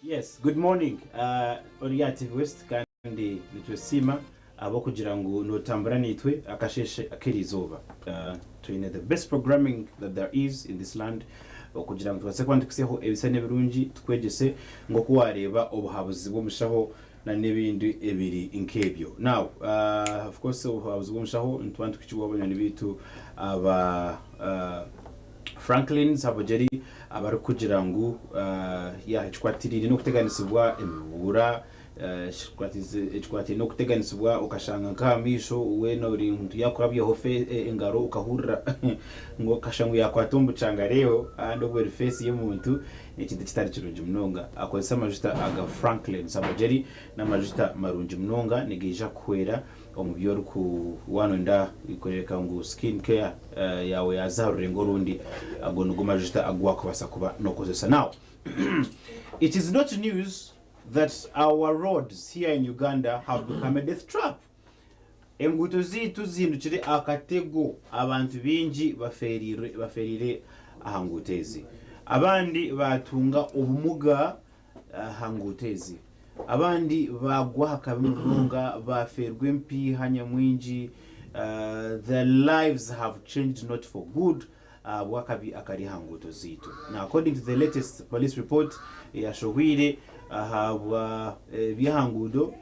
Yes, good morning. Oriyative West kandi nitwesima abo kugira ngo notambura nitwe akasheshe akirizoba. Twine the best programming that there is in this land okugira ngo twase kwandikiseho ebisane birungi twegese ngo kuwareba obuhabuzi bw'omushaho na nebindi ebiri inkebyo. Now, of course obuhabuzi bw'omushaho ntwantu kichwa abanyani bitu aba Franklin Sabojeri abari kugira ngo echwatirire no kuteganisibwa emibura echwatirire no kuteganisibwa ukashanga nkamisho weno uri muntu yakurabye hofe engaro ukahurira ngo kashangu yakwatombu changareo ando bwe face y'umuntu ikintu kitari kirungi mnonga akozesa amajuta aga Franklin Sabojeri na majuta marungi mnonga negeja kwera omubyo ku wanonda ikoreka ngo skin care yawe yazarure ngorundi agonugo majuta agwa kubasa kuba nokozesa. Now it is not news that our roads here in Uganda have become a death trap. Enguto zitu zindukire akatego abantu bingi baferire ahangutezi, abandi batunga ubumuga ahangutezi, abandi bagwa hakabimurunga baferwe mpi hanya mwingi. Their lives have changed not for good. Wakabi akari hanguto zitu. Now according to the latest police report yashowire bihangudo,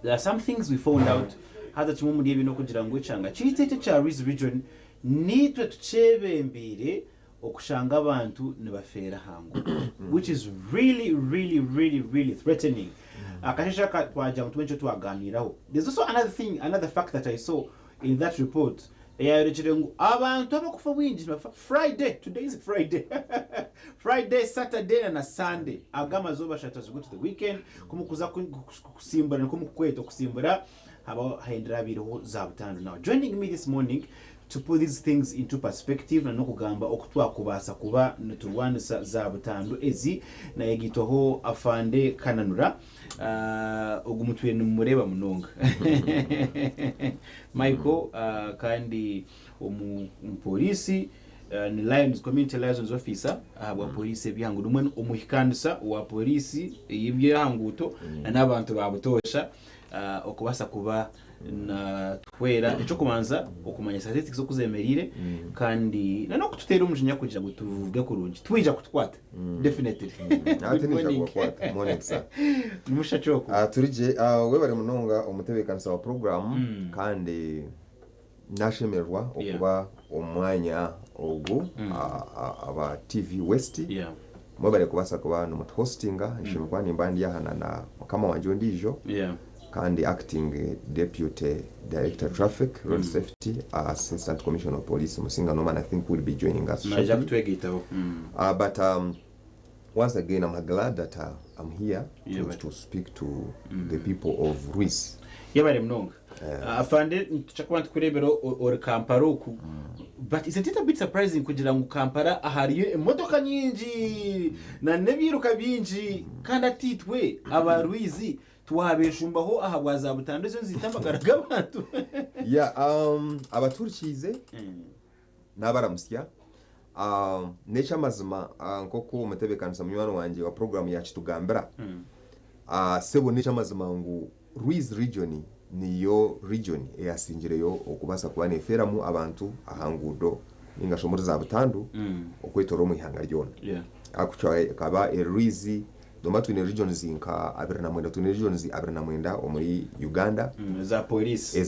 there are some things we found out hata chimumu ndiye bino kugira ngo icanga chitete cha region nitwe tuchebembire okushanga abantu nibafera hangu, which is really threatening. Akashesha twaja mutwencho twaganiraho. There's also another fact that I saw in that report. Abantu abakufa wingi Friday, today is Friday. Friday, Saturday and Sunday. Agama zoba shata to go to the weekend. Kumukuza kusimbura kumukweta kusimbura haba haendera biro za butandu. Now joining me this morning to put these things into perspective na nokugamba okutwa kubasa kuba kurwanisa za butandu ezi na yegitoho afande Kananura ogumutwe numureba munonga Micheal kandi Pooriisi ni Lions Community Liaison Officer wa Pooriisi byangu numwe omuhikanisa wa Pooriisi y'ibyanguto n'abantu babutosha okubasa kuba na twera echo kumanza okumanya statistics zo kuzemerire kandi no kututera umujinya kugira ngo tuvuge kurungi twija kutwata definitely atinija kukwata morning sir mushachoko turije we bari munonga umutebekanisa wa program kandi nashemerwa okuba omwanya ogu aba TV West mwe bari kubasa kuba no hostinga nshimukwa nimbandi yahana na kama wanje ndijo kandi acting deputy director traffic road safety assistant commissioner of police Musinga Norman I think will be joining us but once again I'm glad that I'm here to speak to the people of Ruiz yabare mnonga afande tuchakwa tukurebero or kamparoku but isn't it a bit surprising kugira ngo kampara ahariye imodoka nyinji na nebiruka binji kandi atitwe aba Ruiz tuhabeshumbaho ahabwaza butandu zo zitambagaraga abantu abaturikize n'abaramusya necha mazima nkoko umutebekanisa munywano wanje wa program yacu tugambira sebo necha mazima ngo Ruiz region niyo region eyasingireyo okubasa kuba neferamu abantu ahangudo ningasho muri za butandu okwetoro mu ihanga ryona akuchwa kaba Ruiz Doma twine regions inka abirana twine regions abirana mwenda omuri Uganda za police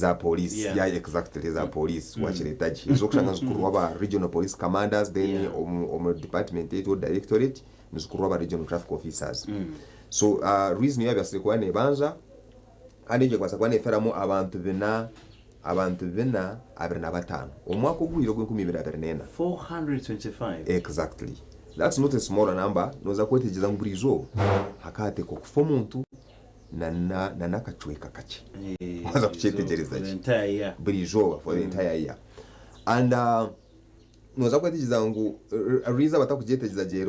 yeah exactly za police wachiretaji zokushanga zukuru waba regional police commanders then department to directorate nzukuru waba regional traffic officers so reason yabase kwa ne banza kandi je kwasa kwa ne feramo abantu bena abirana batano omwako gwiro gwe 2024 425 exactly. That's not a small number. Noza kwetegeza ngurizo hakate ko kufa muntu na nakachweka kache. Waza kuchetegereza the entire year. Burizo for the entire year. And noza kwatigiza ngu ariza batakujetegeza je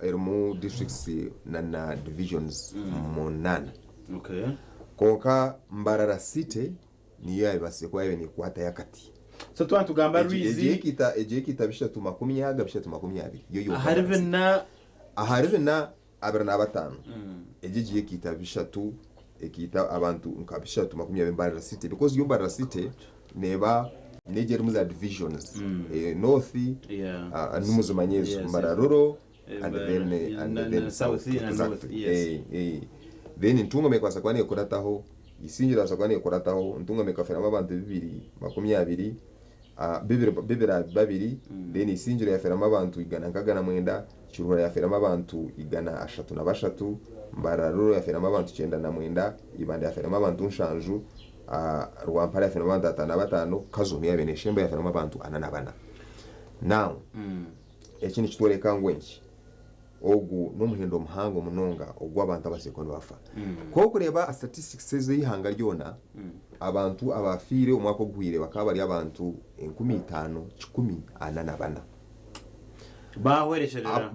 erimu districts na divisions monana. Okay. Konka Mbarara City niyo yabase kwa yene kwata yakati. So tugamba Rizi ejekita bishatu 20 yo hareve na aberna batanu. Ejekita bishatu ekita abantu nkabishatu 20 Mbarara City because yo Mbarara City neba Niger muza divisions north numuzo manyezo Mararoro and then south and north. Yes. Then ntunga mekwasa kwane kurataho isinjira sakwane kurataho ntunga mekafera abantu 20 bibira babiri then isinjira yafera abantu igana nkagana mwenda cyuhura yafera abantu igana 3 Mararoro yafera abantu 9 ibanda yafera abantu nshanju Rwampara yafera abantu 5 Kazumi yabeneshemba yafera abantu 4. Now ekindi kitwereka ngwenki ogu n'umuhendo muhango munonga ogwa abantu abasekondo bafa ko kureba statistics z'ihanga ryona abantu abafire umwako gwire bakaba bari abantu 15,10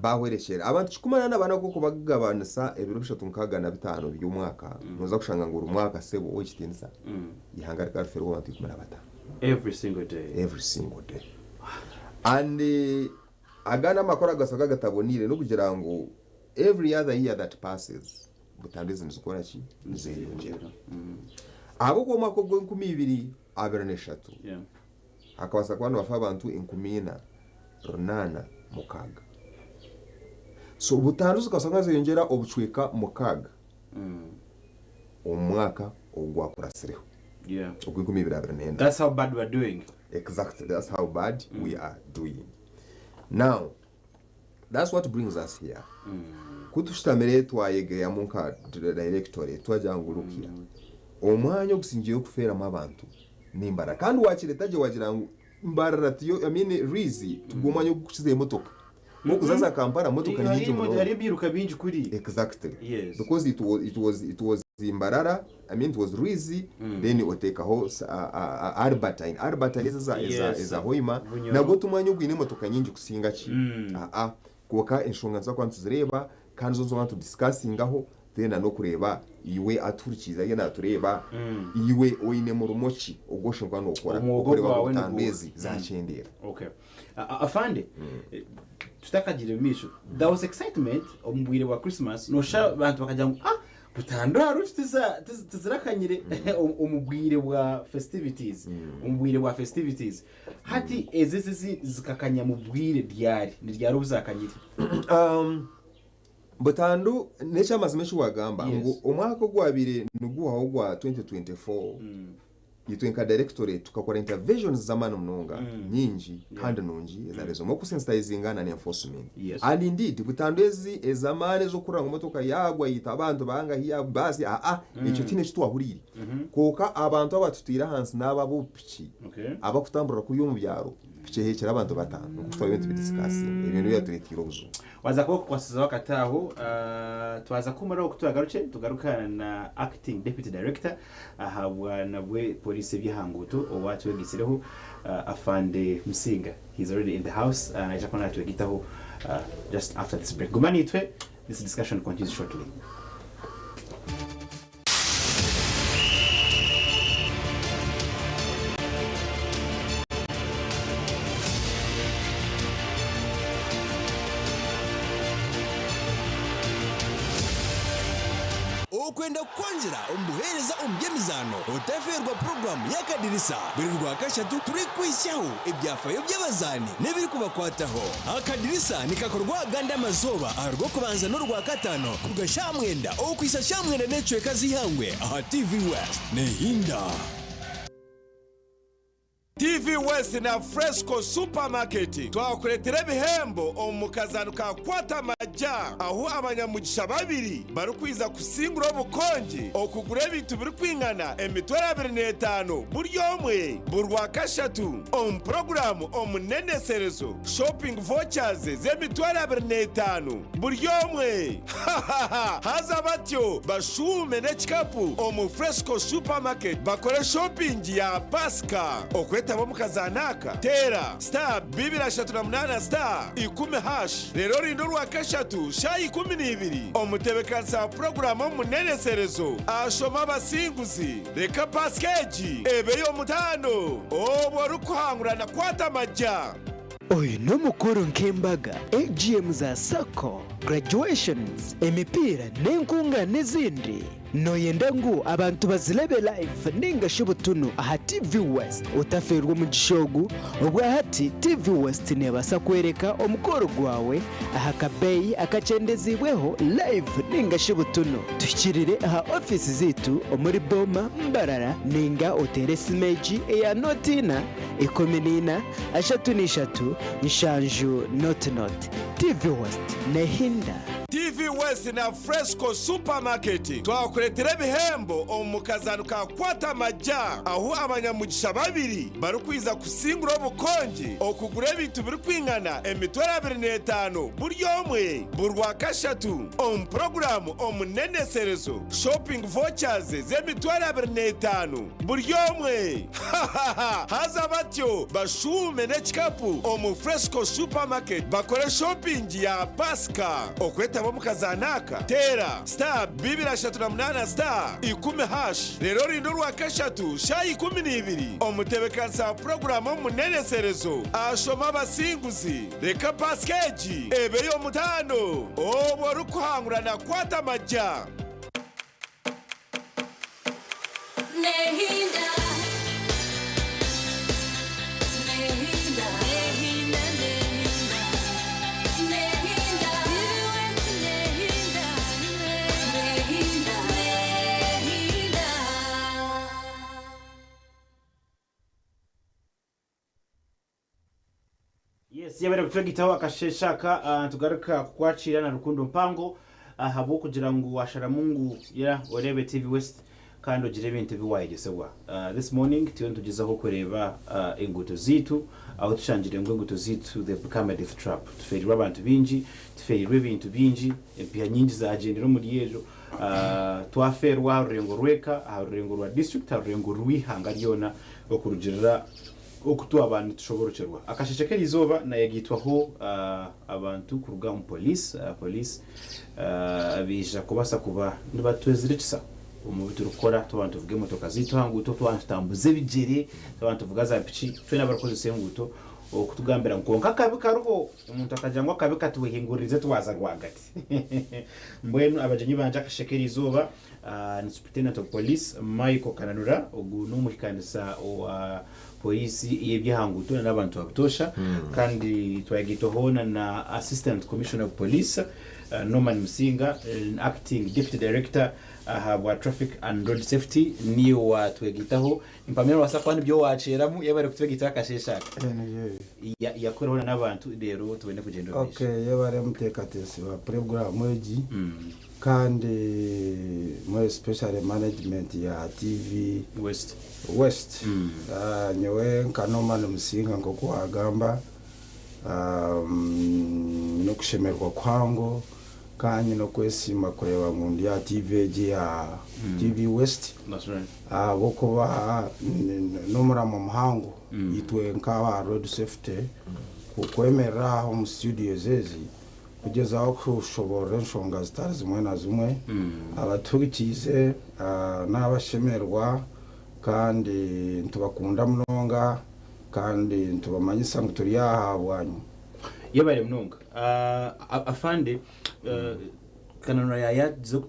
bahweresherera abantu 10 kuko bagabanisa ebiro bishatu nkaga na 5 by'umwaka noza kushanga ngo umwaka sebo okitinisa ihanga rikafero abantu 15 every single day and agana makora gasoka gatabonire no kugira ngo every other year that passes butandize nzikora ki nzeyongera abo ko mako 2023 akabasa kwano bafa abantu 18 mukaga so butanduze kasanga zeyongera obuchweka mukaga omwaka ogwakurasireho ogwe 2024. That's how bad we're doing. Exactly, that's how bad we are doing. Now, that's what brings us here. Kutushtamere twayege ya munka directory twajangulukia. Omwanya okusingiye okufera mabantu nimbara kandi wakiretaje wagira Mbarara tiyo Rizi tugomanya okukiza emotoka. Mukuzaza Kampala motoka nyingi muno. Hari biruka bingi kuri. Exactly. Yes. Because it was Mbarara, it was Rizi, then it take a whole Arbatine is a hoima. Na go tumanya ugwine motoka nyingi kusinga ki. Kuka inshonga za kwantu zireba kandi zo want to discussing aho then no kureba iwe aturikiza yena atureba iwe oine mu rumoki ogoshe kwano okora okoreba utambezi za chendera. Okay. Afande tutakagire misho there was excitement omubwire wa Christmas no sha abantu bakajya butandu harutiza tizirakanyire omubwire wa festivities hati ezezi zikakanya mubwire dyari ryari ubuzakanyire butandu necha mazimesho wagamba ngo omwaka gwabire nuguhaho gwa 2024 yitwenka directorate tukakora interventions zamano mnonga nyingi kandi nungi ezarezo mo kusensitizinga na enforcement and indeed butandezi ezamane zo kuranga motoka yagwa yita abantu banga hiya basi icyo tine kitwahuriri koka abantu abatutira hansi n'ababupiki abakutambura kuri yo mu byaro pichehekera abantu batanu kutwa ibintu bidiscussing ibintu yaturikira ubuzo waza ko kwasiza wakataho twaza kumara okutwagaruke tugarukana na acting deputy director ahabwa nabwe Pooriisi byihanguto owatwe gisireho afande Musinga. He's already in the house and I just want to gitaho just after this break. Gumani itwe, this discussion continues shortly. Okwenda kwanjira ombuhereza ombyemizano otaferwa program yakadirisa buri rwakashatu turi kwishaho ibyafayo by'abazani nebiri kubakwataho. Akadirisa nikakorwa ganda amazoba arwo kubanza no rwakatano kugashamwenda okwisa shamwenda necweka zihangwe aha TV West nehinda TV West na Fresco Supermarket twakuletera bihembo omukazano ka kwata majja aho abanyamugisha babiri barukwiza kusingura obukonje okugura ebintu biri kwingana emitwera 25 buri omwe burwa kashatu program omuneneserezo shopping vouchers z'emitwera 25 buri omwe haza batyo bashume n'ekikapu omu Fresco Supermarket bakore shopping ya Pascal okwetaba mukazanaka tera star 238 star 10#. Rero rindo rwa kashatu sha 12 omutebekanisa programu muneneserezo ashoma abasinguzi reka paskeji ebeyo mutano obwo rukwangurana kwata majja. Oyu n'umukuru nk'imbaga AGM za sako graduations emipira n'enkunga n'izindi noyenda ngu abantu bazilebe live ningashe butunu aha TV West utaferwa mu gishogu ubwa hati TV West nebasa kwereka omukoro gwawe aha kabeyi akacendezibweho live ningashe butunu tukirire aha office zitu omuri Boma Mbarara ninga otere simeji eya notina 14 ashatu nshanju not TV West nehinda TV West na Fresco Supermarket twakuretera ibihembo omukazano ka kwata majja aho abanyamugisha babiri barukwiza kusingura obukonje okugura ebintu biri kwingana emitwera 25 buri omwe burwa kashatu program omuneneserezo shopping vouchers z'emitwera 25 buri omwe haza batyo bashume n'ekikapu Fresco Supermarket bakore shopping ya Pasca okweta mukazanaka tera star 238 star 10#. Rero rindo rwa kashatu sha 12 omutebekanisa programu muneneserezo ashoma abasinguzi reka paskeji ebeyo mutano obwo rukwangurana kwata majja. Nehinda Yes, yabere kutwegitaho akasheshaka tugaruka kukwacira na rukundo mpango habo kugira ngo washara mungu ya orebe TV West kandi ogire ibintu biwayigesewa. This morning tugezaho kureba inguto zitu aho tushangire ngo inguto zitu they become a death trap. Tuferirwa abantu binji, tuferirwa ibintu binji, empia nyingi za agendero muri yejo. Twaferwa rurengo rweka, rurengo rwa district, rurengo rwihanga ryona okurugirira okutu abantu tushoborokerwa akasheshekera izoba na yagitwaho abantu kuruga mu police abija kubasa kuba nibatwezirikisa umubitu rukora tubantu vuge motoka zito hanguto twantambuze bijere tubantu vuga za pichi twe n'abakozi senguto okutugambira nkonka kabi karuho umuntu akajangwa kabi katuhingurize twaza rwagati mbwenu abajenyi banje akashekera izoba ni Superintendent of Police Micheal Kananura ogu n'umuhikanisa wa Pooriisi yebyahanguto n'abantu abutosha kandi twagitohona na Assistant Commissioner of Police Norman Musinga acting Deputy Director wa Traffic and Road Safety niyo watwegitaho impamira wasakwana byo waceramu yabare kutwegita akasheshaka yakorana n'abantu rero tubone kugenda bisha okay yabare mutekatesi wa program eji kandi mo special management ya TV West nyewe Norman Musinga ngo kuhagamba no kushemerwa kwango kandi no kwesima kureba mu ya TV ya TV West. That's right. Bokuba no muramo muhango yitwe nk'aba road safety kukwemera mu studio zezi kugeza aho kushobora ahanshonga zitari zimwe na zimwe abatugize n'abashemerwa kandi ntubakunda munonga kandi ntubamanyisa ngo turi yahabwanyu yabare munonga afande Kananura yazo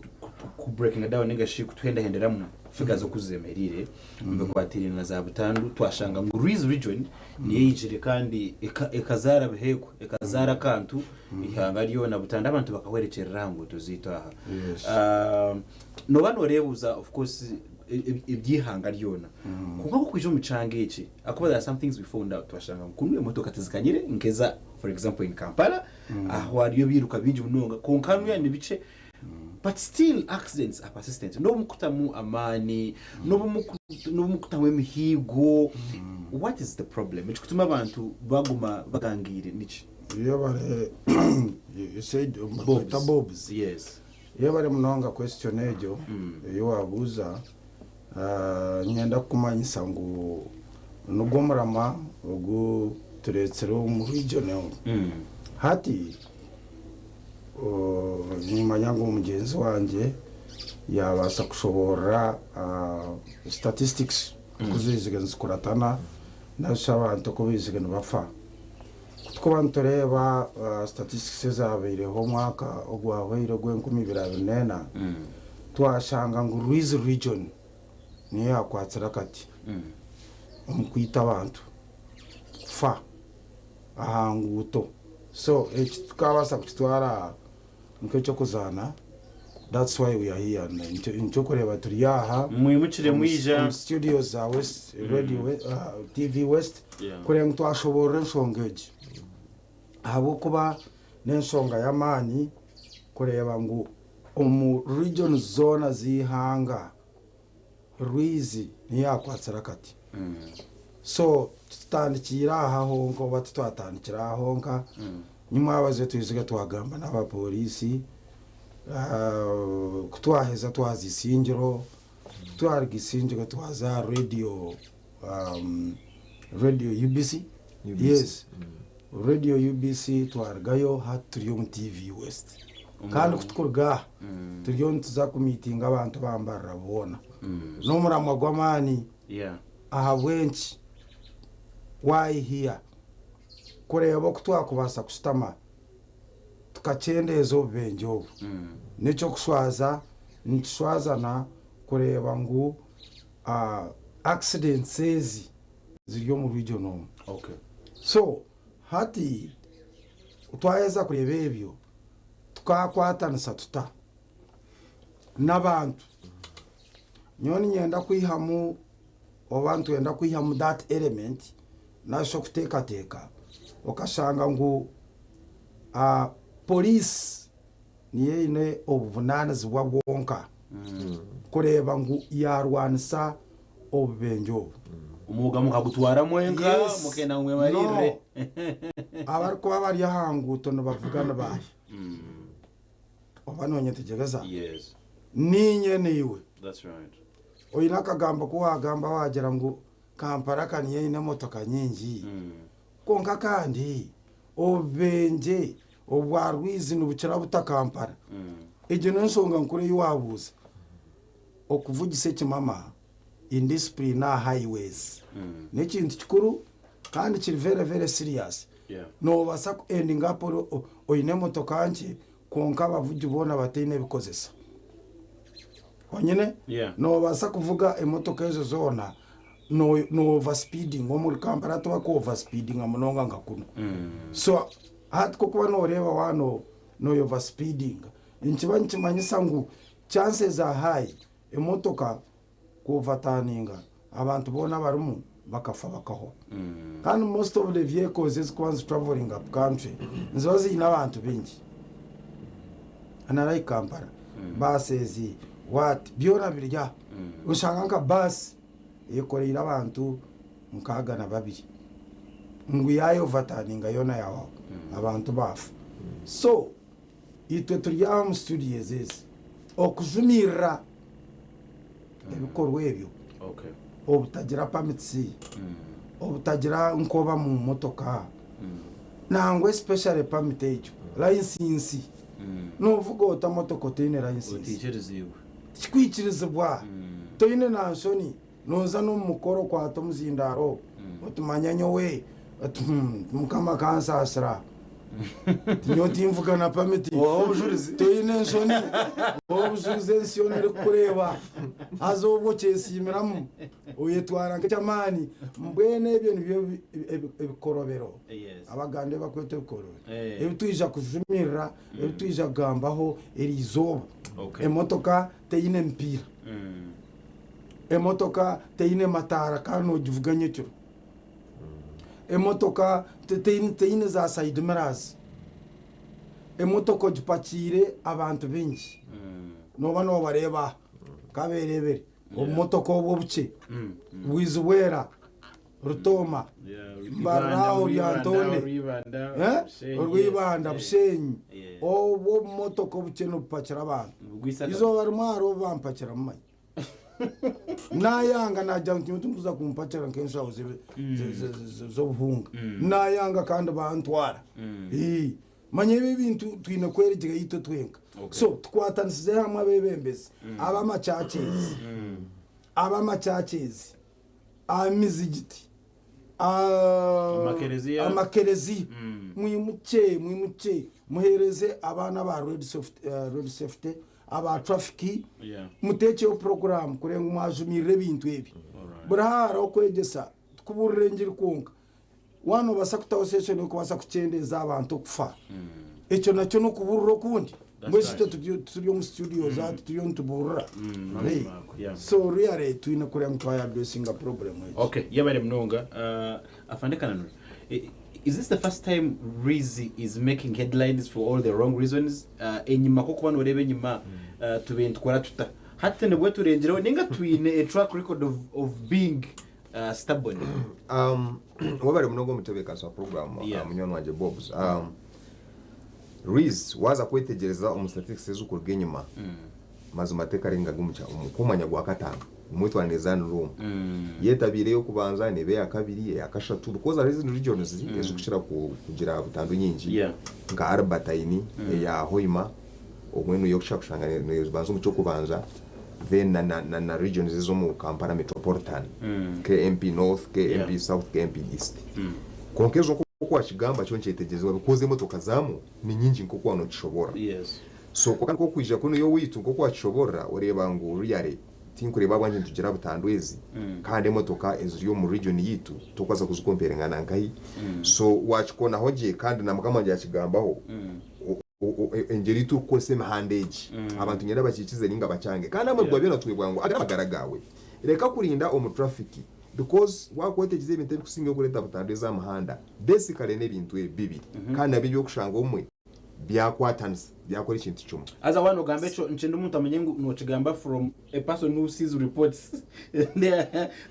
ku breaking down ningashi kutwendahenderamwe figures zo kuzemerire mbe kwatiri na za butandu twashanga mu region niye yijire kandi ekazara beheko ekazara kantu ihanga ryo na butanda abantu bakahwerekerera hango tuzito aha no bano rebuza of course ibyihanga ryona kuko kwije umucange iki akuba there are some things we found out twashanga kunwe motoka tizikanyire nkeza for example in Kampala aho ariyo biruka binji munonga konkanu ya nibice but still accidents are persistent no mukutamu amani no mukutamu emihigo what is the problem ikutuma abantu baguma bagangire niki iyo bare you said bobs yes iyo bare munonga question ejo iyo wabuza nyenda kumanyisa ngo nugomrama ugu turetsero mu region hati nyuma yango umugenzi wanje yabasha kushobora statistics kuzizigenza kuratana n'abantu ko bizigana bapfa kuko bantureba statistics zabireho mwaka ogwahwire gwe2024 twashanga ngo Ruiz region niyo yakwatsira kati umukwita abantu fa ahanguto so tukabasa kutwara nk'icyo kuzana. That's why we are here. Ncho kureba turi yaha mwimukire mwija studios za West Radio TV West kure ntwashobora nshongeje habo kuba n'enshonga y'amani kureba ngo umu region zone zihanga Ruizi ni yakwatsira kati so tutandikira aha honko batutwatandikira honka nyuma abaze tuyiziga twagamba n'abapolisi kutwaheza twazisingiro twargisingiro twaza radio UBC yes radio UBC twargayo haturiyo mu TV West kandi kutukurga turiyo ntuza ku meeting abantu bambara bona no muramwa gwamani aha wenchi why here kureba kutwakubasa kustama tukachendezo benjo nicho kuswaza nishwazana kureba ngo accidents ziriyo mu region okay so hati utwaheza kureba ebyo tukakwatanisa tuta n'abantu nyoni nyenda kwihamu abantu yenda kwihamu that element nasho kuteka okashanga ngo Pooriisi niye ine obuvunanizi bwa bwonka kureba ngo yarwanisa obubenjo umuga mukagutwara mwenka mukena mwe marire abari kuba bari ahanguto no bavugana baye obanonye tegeza yes ninye niwe that's right oyina kagamba ko wagamba wagera ngo Kampala kaniye ine motoka nyingi konka kandi obenje obwarwizi n'ubucira butakampara ije nensonga nkure yiwabuza okuvugise kimama indiscipline na highways n'ekintu kikuru kandi kiri very serious no basa ku ending up oyine motoka nje konka bavugi bona batine bikozesa onyene no basa kuvuga emotoka ezo zona no overspeeding muri Kampala to ko overspeeding amunonga ngakuno so hat ko kuba no reba wano no overspeeding inchibanchi manyisangu chances are high emotoka ko overturninga abantu bona barumu bakafa bakaho kandi most of the vehicles is traveling up country nzozi n'abantu benshi anara Kampala basezi what byona birya ushanga nka bus yekorera abantu mukaga na babiri ngo yayo vataninga yona yawo abantu bafu so itwe turiya mu studios ezi okuzumira ebikorwa ebyo okay obutagira permits obutagira nkoba mu motoka nangwe special permit ejo license no vuga ota motoka tine license utikirizibwa kikwikirizibwa toine na shoni noza no mukoro kwa tomuzindaro otumanyanyo we mukama kansa asra nyoti mvuga na permit obujurizi toine shoni obujurizi nsione kureba azobwo chesimiramu oyetwara nk'amani mbwene ebyo nibyo ebikorobero abagande bakwete ebikorobero ebitwija kuzumira ebitwija gambaho erizoba emotoka teine mpira emotoka teine matara kano jivuganye cyo emotoka teine za side mirrors emotoka gipakire abantu benshi noba no bareba kaberebere omotoka obubuke wizwera rutoma barao yantone urwibanda bushenyi obo motoka obuke no pakira abantu izo bari mwaro bampakira mumanye nayanga najya ntuza kumpacira nk'enshaho z'obuhunga nayanga kandi bantwara manye ibi bintu twine kwerekera yito twenka so twatanisize hamwe abebembezi abamachurches amizigiti amakereziya mwimuke muhereze abana ba road safety aba traffic mutekeho program kurenga umwajumirire ibintu ebi burahara okwegesa kuburengera konka wano basakutaho session yo kubasa kucendeza abantu kufa echo nacho no kubururo kundi mwese turi mu studio zati turi on tuburura so really twina kurenga mutwaya addressing a problem okay yabare mnonga afande Kananura. Is this the first time Rizi is making headlines for all the wrong reasons? Enyima koko bano rebe nyima tubintu kora tuta. Hatta nebwe turengero ninga twine a track record of being stubborn. Wabare mnongo mutebeka sa program munyono wanje Bobs. Riz waza kwetegereza statistics z'ukurgenyima. Maze mateka ringa gumucha umukomanya gwa katanga. Umwitwa nezana room yetabire yo kubanza nebe ya kabiri ya kashatu because there is regions ezikushira kugira butandu nyingi nga arbataini ya hoima omwenu yo kushaka nebanza umuco kubanza then na regions zo mu Kampala metropolitan KMP North KMP South KMP East konkezo ko kigamba cyo ncetegezwa bikoze motoka zamu ni nyingi nkoko wano kishobora so ko kwija kuno yo witu nkoko wakishobora ureba ngo riyare tinkureba bwanje tugira butandwezi kandi motoka ezyo mu region yitu tukwaza kuzukompera nganangayi so wachikona hoje kandi namukamanje yakigambaho engeri tukose handage abantu nyenda bakikize ninga bacyange kandi amagwa byo natwebwa ngo agaragawe reka kurinda omu traffic because wakwetegize ibintu bikusinga kureta butandweza amahanda basically nebintu bibiri kandi abibyo kushanga umwe byakwatanisa byakora ikintu cyuma aza wano gambe cyo ncende umuntu amenye ngo no kigamba from a person who sees reports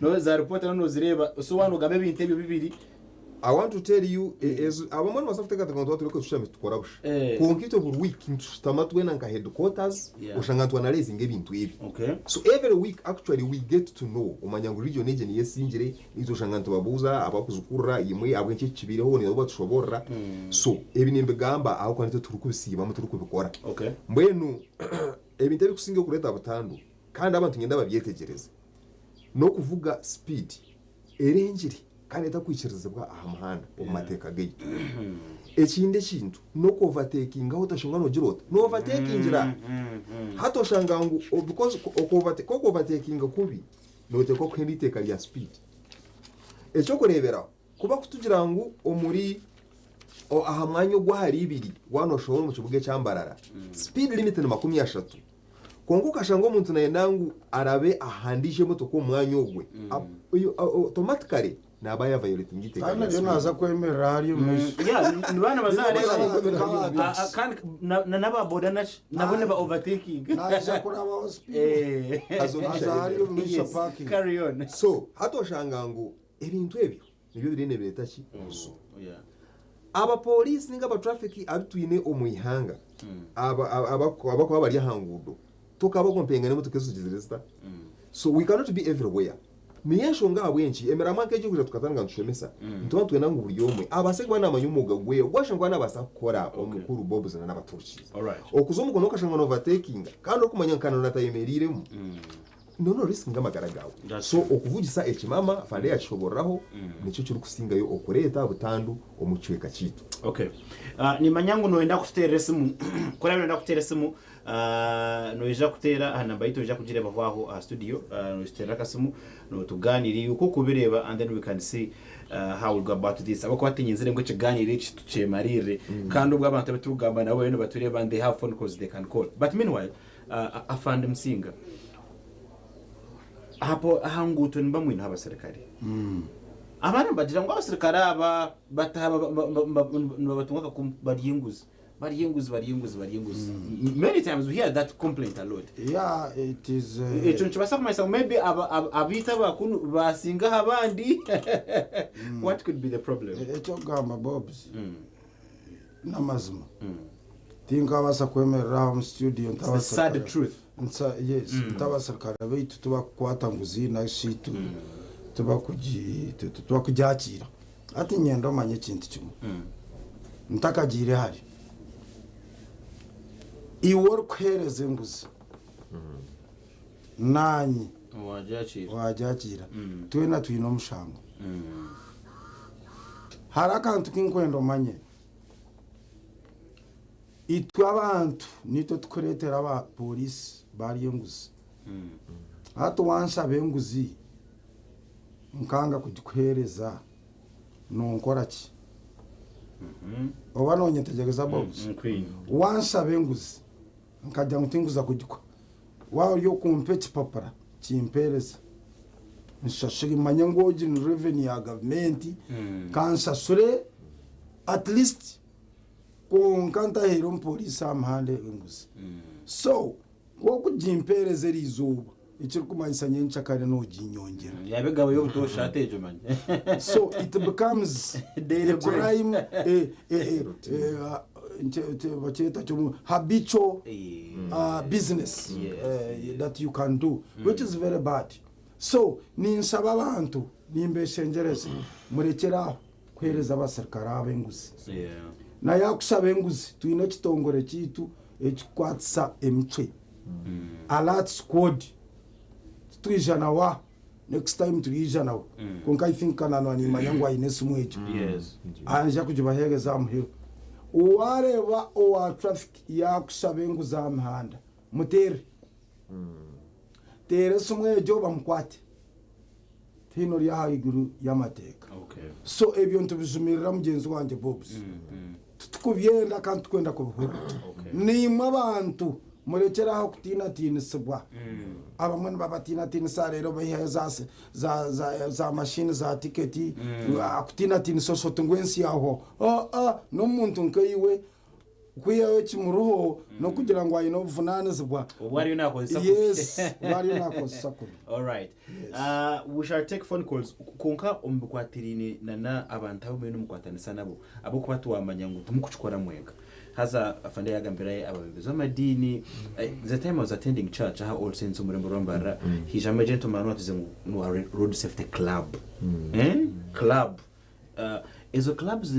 no za report no zireba so wano gambe ibintu ebyo bibiri I want to tell you is abamwana basafuteka takanto turiko tushame tukora busha konkito buri week ntushtamatwe nanka headquarters ushangantwa na raising ibintu ibi so every week actually we get to know umanyango region agent yesingire izo shangantwa babuza abakuzukura yimwe abwenche kibireho ne batushobora so ebinembe gamba aho kwanite turukubisiba mu turukubikora mbwenu ebintu bikusinge kureta butandu kandi abantu ngenda babyetegereza no kuvuga speed erengiri kandi takwikiriza aha muhanda omateka gate ekinde kintu no overtaking aho tashonga no girota no overtaking ra hato shangangu because overtaking kubi no teko kwenditeka ya speed echo kurebera kuba kutugira ngo omuri aha mwanyo gwa hari ibiri wano shoro mu kibuge cyambarara speed limit ni 30 kongo kashango umuntu nayendangu arabe ahandije moto ko mwanya ogwe automatically nabaya violating gite kandi byo naza kwemera hari umwisho ni bana bazare kandi naba boda nabone ba overtaking naza kuraba speed azari umwisho parking carry on so hato shangango ebintu ebyo nibyo birene biretachi aba police ninga ba traffic abitwine omuyihanga aba bari hangudo tukaba kompengane mutukesugiziresta so we cannot be everywhere miyashonga abwenchi emerama keje kuja tukatanga ntushemesa ntwatwe nangu buri yomwe abasegwa namanyumuga gwe gwashangwa nabasakora omukuru Bobs na n'abaturshi okuzomuko nokashangwa overtaking kandi okumanya kanona tayemeriremo no risk ngamagaragawe so okuvugisa ekimama fande yashoboraho nico cyo kusingayo okureta butandu omucweka kitu okay ni manyangu noenda kutera simu kora noenda kutera simu noija kutera hanamba ito ija kugire bavaho studio noistera kasimu no tuganiri uko kubireba and then we can see how we go about this abako batinyinzire ngo kiganire kitucemarire kandi ubwo abantu batugamba nawe no batureba and they have phone calls they can call but meanwhile afande Musinga hapo ahanguto nimba mwina haba serikali abana bagira ngo abasirikare aba bataba batunga ku bariyinguzi many times we hear that complaint a lot it is chibasa myself maybe abita bakunu basinga abandi what could be the problem echo gamba Bobs namazima tinkabasa kwemerera mu studio the sad truth. Yes, ntabasirikare baitu tubakwata nguzi na shitu tubakujakira ati nyendo manye kintu kimwe ntakagire hari iwor kwereze nguzi nanyi wajakira twena twino mushango harakantu kinkwendo manye itwa abantu nito tukuretera aba Pooriisi bari nguzi hato wanshabe nguzi nkanga kugikwereza nonkora ki oba nonyetegeza Bobs wanshabe nguzi nkajya ngutinguza kugikwa waho yo kumpe kipapara kimpereza nshashiri manye ngoji ni revenue ya government kanshashure at least konkanta hero Pooriisi amhande nguzi so woku jimpereze rizuba ikiri kumanyisa nyencha kare no jinyongera yabegabo yo gutoshateje man so it becomes daily crime bacheta chomu habitual business that you can do which is very bad. So ni nsaba abantu nimbeshengereze murekeraho kwereza abasirikare abenguzi na yakusaba enguzi tuine kitongore kitu ekikwatsa emicwe alert squad tuijana wa next time tuijana wa konka I think kananwa ni manyangwa inesimu ejo anja kujibahegeza amhiro uwareba owa traffic yakusaba enguzi amhanda mutere tere sumwe ejo bamukwate hino lya haiguru yamateka so ebyo ntubizumirira mugenzi wanje Bobs tukubyenda kandi tukwenda kubuhura nimwe abantu murekeraho kutinatinisiibwa abamwe babatinatinisa rero bayihaye za mashini za tiketi kutinatinisa soto ngwensi yaho n'omuntu nkaiwe kwiyawe kimuruho no kugira ngo ayino vunanizibwa wari unakozesa yes wari unakozesa kubi. All right, we shall take phone calls konka ombukwatirine nana abantu abo bene mukwatanisa nabo abo kubatu wamanya ngo tumukuchukora mwega haza afande yagambira ababezi amadini. The time I was attending church ha all saints umurembo rombara hija a gentleman what is no road safety club club ezo clubs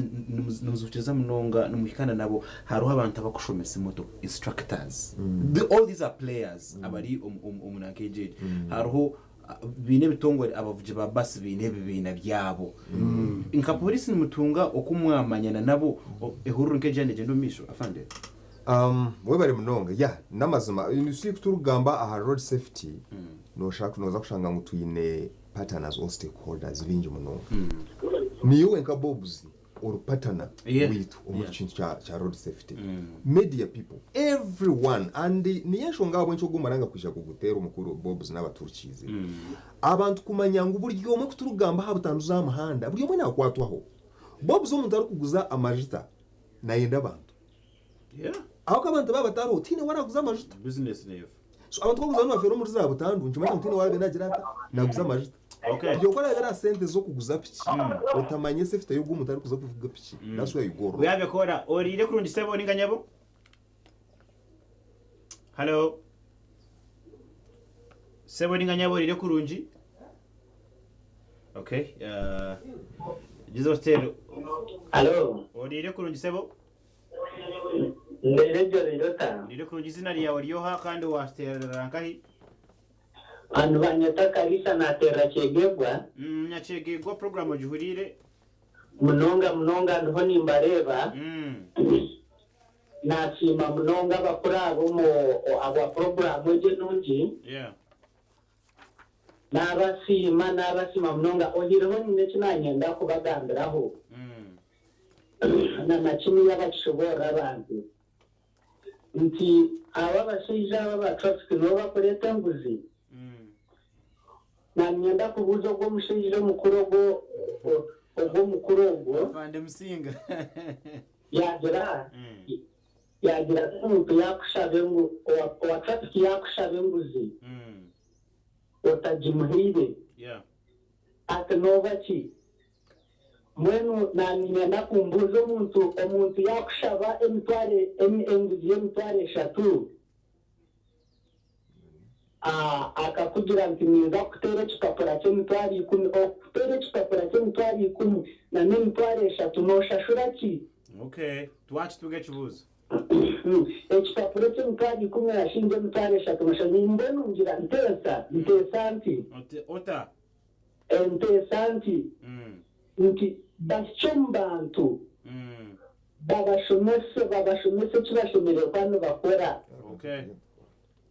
numuzucheza mnonga numukana nabo haruha abantu abakushomesa moto instructors all these are players abari umunakeje haruho bine bitongore abavuje ba bus bine bibina byabo inka Pooriisi nimutunga okumwamanyana nabo ehuru nkejane gendo misho afande we bari mnonga namazima ni kuturugamba aha road safety no shaka noza kushanga mutwine partners or stakeholders bingi mnonga niyo enka Bobs or partner with omuchintu cha road safety media people everyone and niyashonga aboncho gumaranga kwisha kugutera umukuru Bobs n'abaturukize abantu kumanyanga uburyo omwe kuturugamba habutanduza amahanda buryo mwe nakwatwaho Bobs umuntu ari kuguza amajita nayenda abantu aho kabantu babataro tine waraguza amajita business neve so abantu baguza no afero muri za butandu njuma ntine warabe nagira naguza amajita yo kora yara sente zo kuguza piki utamanye safety yo gumuntu ari kuza kuvuga piki that's where you go wrong. We have a caller orire kurundi sebo ninganyabo. Hello sebo ninganyabo orire kurunji. Okay, jizo stero. Hello Orire kurunji sebo ndire kurunji zina lya oryoha kandi wastera nkahi anu banyata kabisa na tera chegegwa nyachegegwa program juhurire munonga ndo nimbareba na chima munonga bakurabo mu aba program eje nungi n'abasima munonga ohiriho nyine kinanyenda kubagambiraho na machini y'abakishobora abantu nti aba basija aba traffic no bakoreta nguzi na nyenda kubuzo go mushije mukuru go mukuru afande Musinga yagira umuntu yakushabe ngo wa traffic yakushabe nguzi otajimuhire atanova ki mwenu nanyenda kumbuza omuntu yakushaba enguzi y'emitwaro 3 akakugira nti niza kutera ekipapura ky'emitwaro 10 okutera ekipapura ky'emitwaro 10 na n'emitwaro 3 noshashura ki? Okay, tuge kibuzo. Ekipapuro ky'emitwaro 10 yashinze emitwaro 3 noshashura mbwenu ngira ntesa nti ntesa nti nti basho mu bantu babashomese kibashomerera kwano bakora. Okay.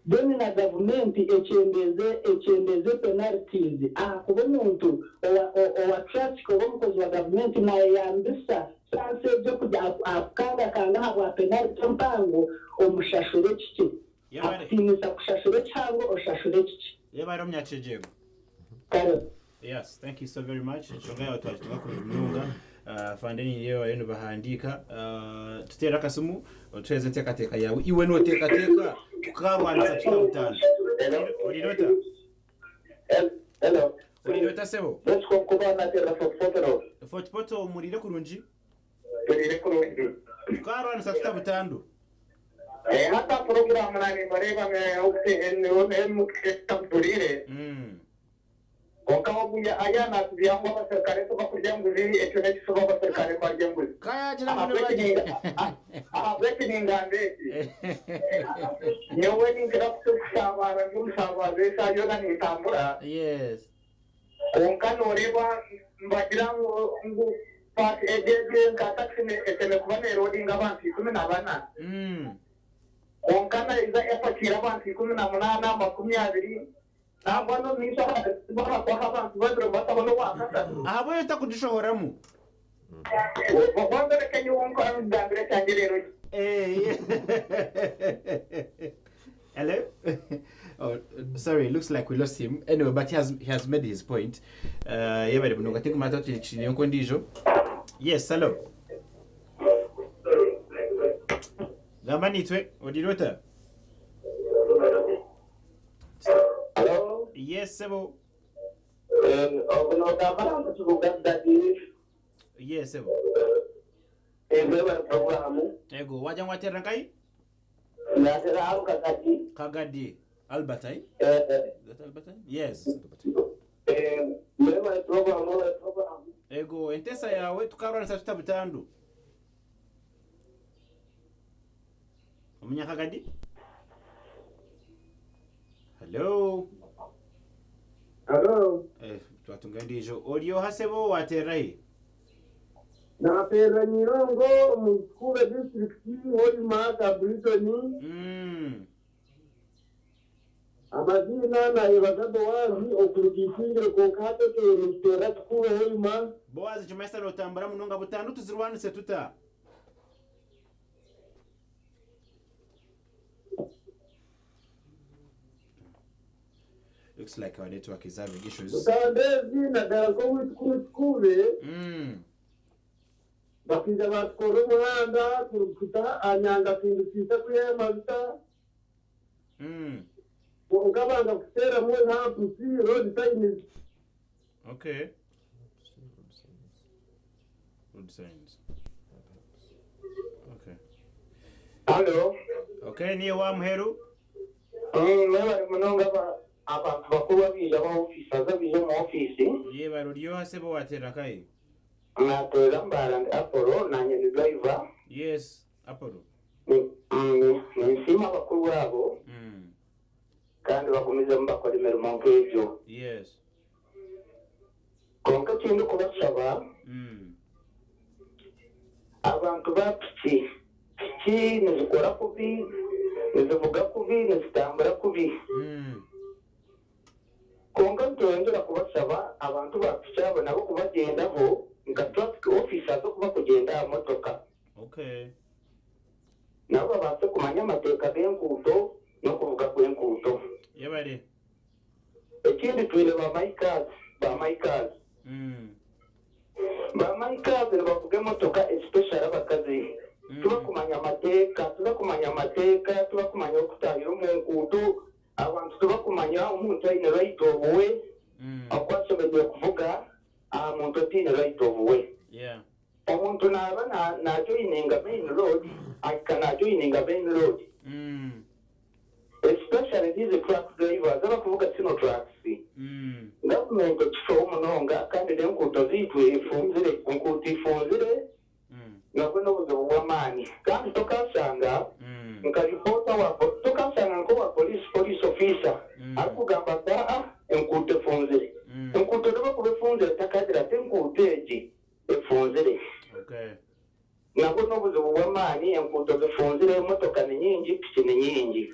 Then na government ekyendeze penalties kuba omuntu owa traffic oba omukozi wa government nayeyambisa sanse byo kujya akanga habwa penalty mpango omushashure kiki akutinisa kushashure cyangwa oshashure kiki Yebaro myakijego. Kare. Yes, thank you so very much. Nshonga y'abatwaje tugakurunga fandeni yewe ayendo bahandika tutera kasumu utweze tekateka yawe iwe no tekateka ukarwanisa kila utano. Ulinota? Hello. Ulinota sebo? Let's go kubana tera fotopoto. Fotopoto umurire kurunji? Turire kurunji. Ukarwanisa kila utando. Hata program nani mareba me muktamturire. Kama buya ayana tuyango ba serikali to bakurya nguri ekone kisoba ba serikali barya nguri kaya jira muri baje breaking ngande nyewe ni ngira kusabara ngumsabara sa yona ni tambura. Yes. Konkano reba mbagira ngo part eje kataxine etene kubane roading abantu 10 konkana iza efakira abantu 18 20 Abano nisa bara kwa abantu badro batabano wakata. Abo yeta kudishohoramu. Wanda kenye wonko andambire tangerero. Hello? Oh, sorry, looks like we lost him. Anyway, but he has made his point. Yebere bunonga think matter chini yonko ndijo. Yes, hello. Gamani twe, odirota. Hello? Yes, Sebo. Yes, Sebo. Ego, wajan watera kai? Kagadi. Albertai? That Albertai? Yes. Ego, entesa yawe tukarwana sa tutabutandu. Omunya Kagadi? Hello. Hello. Twatunga ndijo. Olio hasebo waterai. Na pera Nyirongo mukube district hori maka Britoni. Amazina na ibagabo wazi okurugishingire ko kato ke mutera tukube hori ma. Boazi chumesa lotambara munonga butandu tuzirwanu setuta. Looks like our network is having issues. Bakija bakora umuhanda kurukuta anyanga kindukita kuyemazita. Ukabanga kutera mu ntampu si road signs. Okay. Road signs. Okay. Hello. Okay, ni wa mheru? Mwana munonga ba abantu bakuru bija mu office azabiye mu office. Yeba rodiyo hasebo watera kai. Natera mbaranga Apollo nanye ni driver. Yes, Apollo. Nsima bakuru wabo. Kandi bakomeza mbakora imirimo nk'ibyo. Yes. Konka kintu kubasaba. Abantu bapiki nizikora kubi, nizivuga kubi, nizitambura kubi. Konka tuyongera kubasaba abantu bapiki abo nabo kubagendaho nka traffic officer zo kuba kugenda motoka. Okay. Nabo babase kumanya amateka y'enkuto no kuvuga ku enkuto. Yebare. Ekindi twine ba Micheal. Ba Micheal bavuga motoka especially abakazi. Tuba kumanya amateka, tuba kumanya okutayira mu enkuto, abantu tuba kumanya omuntu ayine right of way. Akwashoboye kuvuga muntu atine right of way. Yeah. Omuntu naba najoyininga main road, akanajoyininga main road. Especially these truck drivers, abakuvuga sino trucks. Government ekifo munonga kandi n'enkuuto ziitwe efunzire, enkuuto ifunzire nabwo n'obuzibu bw'amaani kandi tokasanga tokasanga nkowa police officer akugamba enkuuto efunzire enkuuto nebakuba efunzire takazira ate enkuuto egi efunzire nabwo n'obuzibu bw'amaani enkuuto zifunzire emotoka ni nyingi piki ni nyingi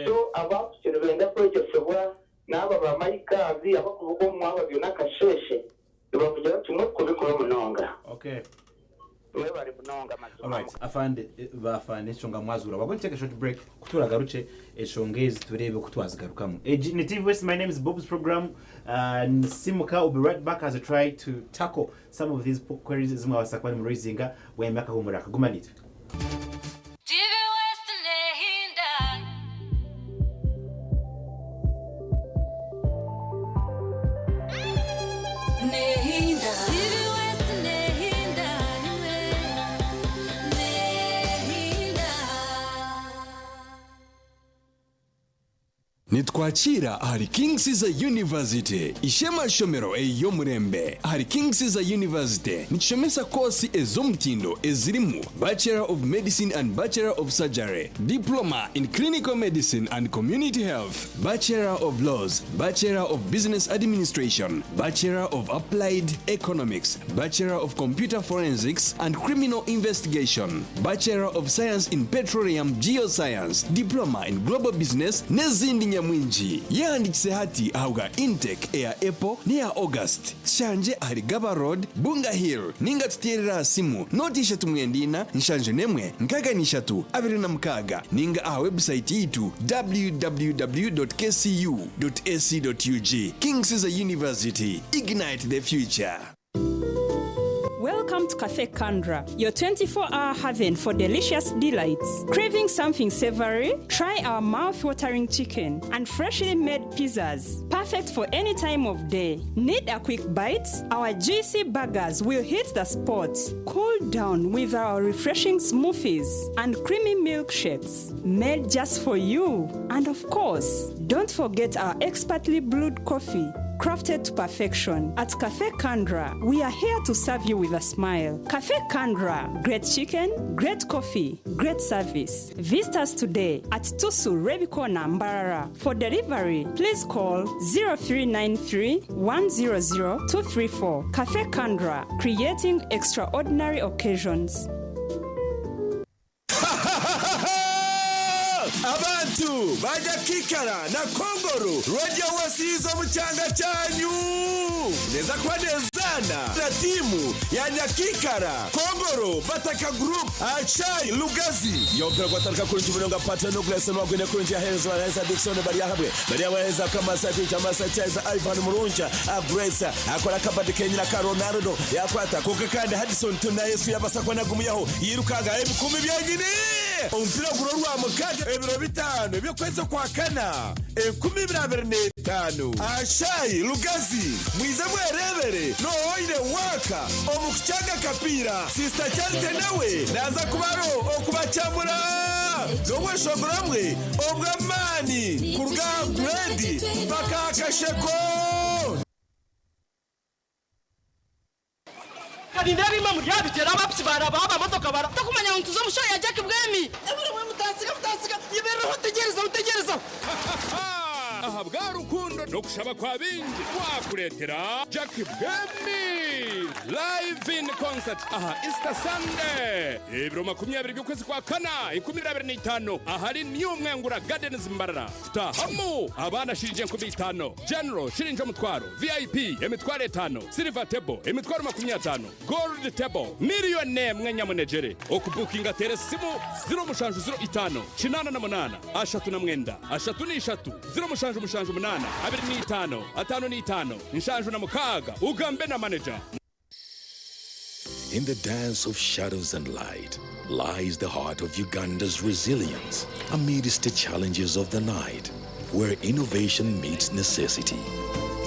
so abapiki nibenda kwegyesebwa n'aba bamayikazi abakuvuga omwaba byona kasheshe nibavugira kimwe kubikora munonga webali munonga mazima. Alright, afande eshonga mwazura we're going to take a short break kuturagaruke eshongezi turebe kutwazigarukamo ni TV West. My name is Bob's program. Sisiimuka will be right back as I try to tackle some of these queries zimwe abasakwani mu Musinga wemaka humuraka gumanitwe. nitwakira ahari King Caesar University ishema shomero ey'omurembe. Ahari King Caesar University nikishomesa kosi ez'omutindo ezirimu Bachelor of Medicine and Bachelor of Surgery, Diploma in Clinical Medicine and Community Health, Bachelor of Laws, Bachelor of Business Administration, Bachelor of Applied Economics, Bachelor of Computer Forensics and Criminal Investigation, Bachelor of Science in Petroleum Geoscience, Diploma in Global Business n'ezindi nyamwingi. Yandikise hati ahuga intake eya April neya August. Shanje ahari Gaba Road, Bunga Hill. Ninga tutierera simu notisha tumwendina nshanje nemwe nkaganishatu 26 ninga aha website yitu www.kcu.ac.ug. King Caesar University, ignite the future. Welcome to Cafe Kananura, your 24-hour haven for delicious delights. Craving something savory? Try our mouth-watering chicken and freshly made pizzas, perfect for any time of day. Need a quick bite? Our juicy burgers will hit the spot. Cool down with our refreshing smoothies and creamy milkshakes, made just for you. And of course, don't forget our expertly brewed coffee, crafted to perfection. At Cafe Kananura, we are here to serve you with a smile. Cafe Kananura, great chicken, great coffee, great service. Visit us today at Tusu Rebikona Mbarara. For delivery, please call 0393 100 234. Cafe Kananura, creating extraordinary occasions. Abantu baja kikara na kongoro radio wasizo muchanga chanyu neza kwa nezana na timu ya nyakikara kongoro bataka group achai lugazi yopera kwa tarika kuri kibonga pattern nucleus no gwene kuri ya heza heza Dixon bari yahabwe bari yaweza kama sati chama satiza Ivan Murunja Agresa akora kabadi Kenya ka Ronaldo yakwata kuka kandi Hudson tuna Yesu yabasakwa nagumuyaho yirukaga M10 byagine umpira gurorwa mukaje ebiro bitano byo kweze kwa kana 2025 ashai lugazi mwize mwerebere no oine waka omukuchaga kapira sister Charity nawe naza kubaro okubachamura nowe shogoramwe obwamani kuruga grade mpaka akasheko ndari mamu yabitera abapsi baraba motoka bara takumanya untuzo mushoya ya Jack Bwemi eburi mutasiga yibera utegereza aha bwarukundo no kushaba kwa bingi kwakuretera Jack Bwemi live in concert aha Easter Sunday ebiro 20 by'ukwezi kwa kana 2025 ahari New Mwengura Gardens Mbarara tahamu abana shirije 15 general shirinje mutwaro VIP emitwaro 5 silver table emitwaro 50 gold table millionaire mwenyamunejere okubukinga tere simu 0 chinana na monana ashatu na mwenda ashatu ni ishatu 0 8 25 5 5 nshanju na mukaga ugambe na manager. In the dance of shadows and light lies the heart of Uganda's resilience amidst the challenges of the night, where innovation meets necessity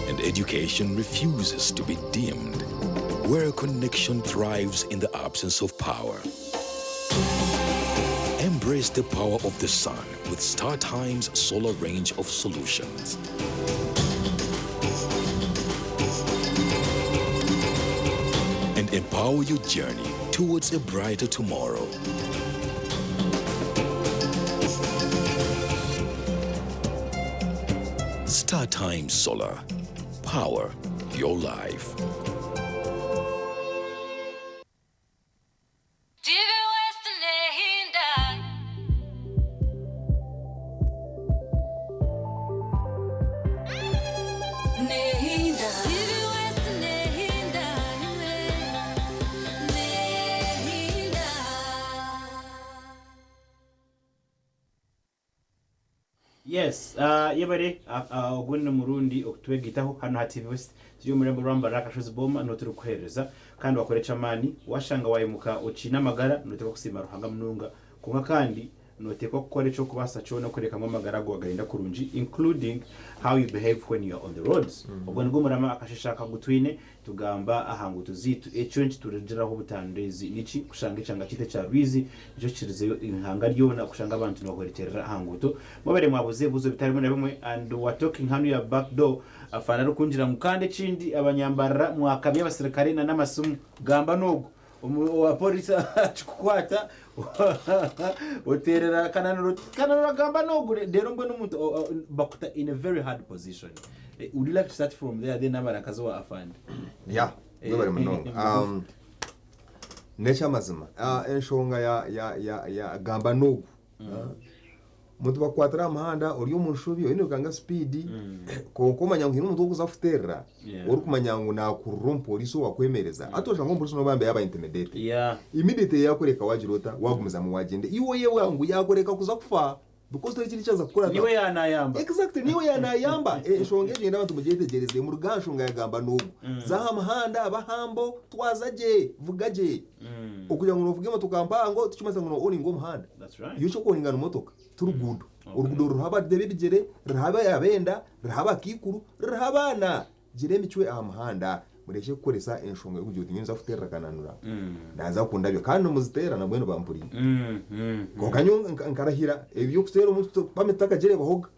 and education refuses to be dimmed. where connection thrives in the absence of power. Embrace the power of the sun with StarTime's solar range of solutions. And empower your journey towards a brighter tomorrow. StarTime Solar. Power your life. Yes, yebare ogwenne murundi okutwegitaho hano ha TV West turi muri Ramba rakashozi boma no turi kuhereza kandi wakorecha mani washanga wayimuka ocina magara noteko kusima ruhanga mununga kunga kandi noteko kukore cyo kubasa cyo no kureka mu magara go agarinda kurunji including how you behave when you are on the roads ubwo ngo murama akashishaka gutwine tugamba ahangu tuzitu ecyonci turejeraho butandezi nici kushanga icanga kite cha Rwizi cyo kirizeyo ihanga ryona kushanga abantu no horeterera ahanguto mubere mwabuze buzo bitarimo na bimwe and we're talking hanu ya back door afana rukunjira mukande cindi abanyambara mwakamye abasirikare na namasumu gamba nogo wa polisi chukwata oterera kananura gamba nogo derongwe n'umuntu bakuta in a very hard position. Would you like to start from there then namara kazowa afand? Yeah, bari munonga necha mazima enshonga ya gamba nogo muntu bakwatira amahanda uri umushubi ino kanga speed ko manyangu hino muntu kuzafuterera uri kumanyangu na kurrum polisi wakwemereza atosha ngo polisi no bambe yaba intimidate immediate yakoreka wajirota wagumiza mu wagende iwo yewe wangu yakoreka kuza kufa because tari kiri cyaza gukora niwe yanayamba exactly niwe yanayamba shongeje ndabantu mugetegereze mu ruganshonga yagamba nubu za amahanda abahambo twazaje vugaje okugira ngo novugemo tukampango tukimaza ngo oni ngo muhanda that's right yuko koningana motoka turugudo urugudo ruhaba debigere ruhaba yabenda ruhaba kikuru ruhabana jiremi cwe amahanda mureshe gukoresa enshonga yo kugira nyinza futerera kananura ndaza kundabyo kandi muzitera na bweno bampuri ko kanyo nkarahira ebyo kutera umuntu bametaka jere bahoga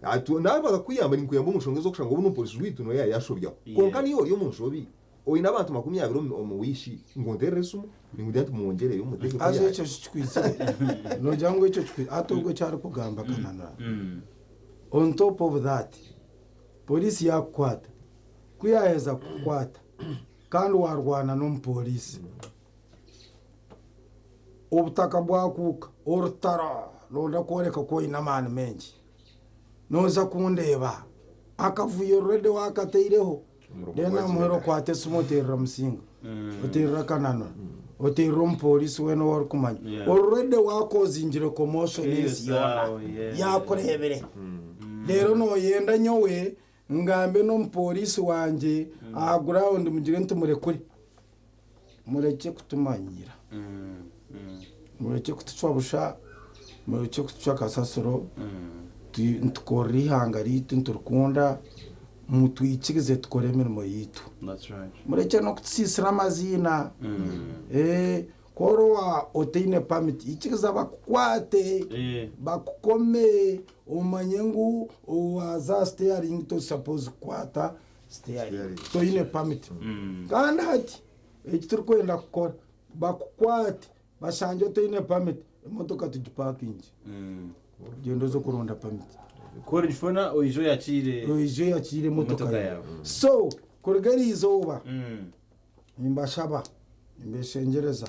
atu nabaza kuyamba ni kuyamba umushonga zo kushanga ubu n'polisi witu no yashobya ko kandi yo mushobi oina abantu 20 omuwishi ngondere sumu ningudya tumwongere yo muteke aje cyo chikwise no jango cyo chikwise atogwe cyari kugamba kananura on top of that polisi yakwata kuyaheza kukwata kandi warwana n'umupolisi ubutaka bwakuka orutara londa koreka ko inamana menji noza kundeba akavuyo rede wakateireho dena muhero kwate sumoterera musinga oterera kananura oterera umupolisi weno wari kumanya orede wakozinjire commotion is yona yakurebere rero no yenda nyowe ngambe no mupolisi wanje ground mugire ntumure mureke kutumanyira mureke kutucwabusha mureke kutucwa kasasuro ntukori hangari tunturukunda mutwikize tukore imirimo yitu that's right mureke no kutsisira amazina korowa oteine permit ikiza bakukwate bakukome umanyengu waza steering to suppose kwata steering to ine permit kandi hati ekiturikwenda kukora bakukwate bashanje to ine permit imodoka tugiparking gendo zo kuronda permit kora ifona oijo yakire motoka yawe so kurugari izoba imbashaba imbeshengereza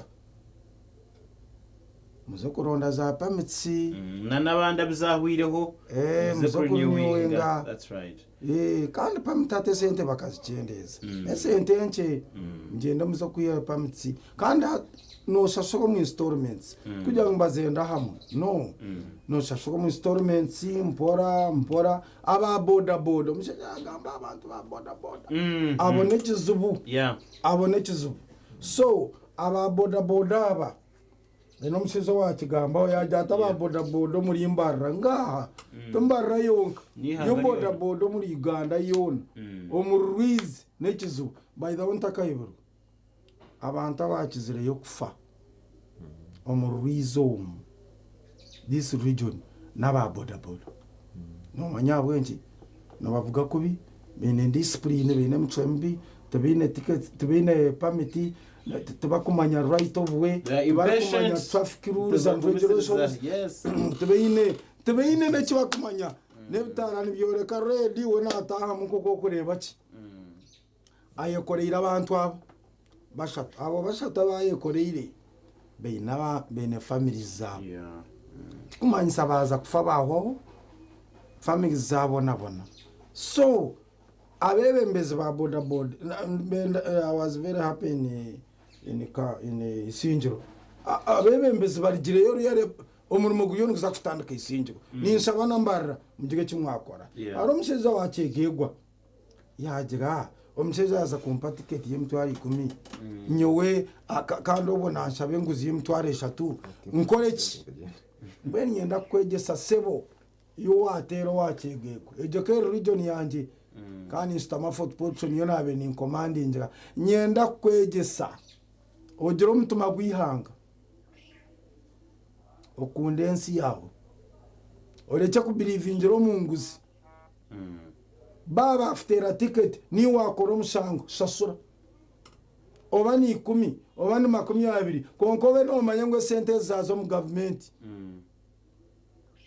muze kuronda za pamitsi nabanda bizahwireho muze kunywenga that's right kandi pamitate sente bakazicendeza esente nche ngenda muze kuya pamitsi kandi no shashoko mu installments kugira ngo bazenda hamwe no shashoko mu installments mpora aba boda mushagamba abantu ba boda abone kizubu so aba boda aba eno msizo wa kigamba yajata ba boda muri imbarra ngaha tumbarra yonka yo boda muri Uganda yona omurwizi nekizu by the way ntakayiburu abantu abakizire yo kufa omurwizo this region n'aba boda no manyabwenji nabavuga kubi bene discipline bene mchembi tebine ticket tebine permit tebakumanya right of way bakumanya traffic rules and regulations yes tebine n'iki bakumanya nebitara nibyoreka ready we nataha muko kureba ki ayekoreira abantu abo bashata bayekoreire bene families zabo kumanyisa baza kufa baho families zabo nabona so abebembezi ba boda I was very happy in Sinjiro abebembezi barigireyo yare umurimo guyoni kuzakutandika Isinjiro ninsaba nambara mugige kimwakora ari umusheza wacegegwa yagira umusheza yaza kumpa ticket y'emtwari 10 nyowe kandi ubona nshabe nguzi y'emtwari 3 nkoreki mbene nyenda kwegesa sebo yo watero wacegegwa ejo ke region yanje kandi stama football niyo nabe ni commandinga nyenda kwegesa ogero mutuma gwihanga okundensi yawo oreke kubirivingiro munguzi baba aftera ticket ni wakora mushango sasura oba ni 10 oba ni 20 konkobe no manyango sente zazo mu government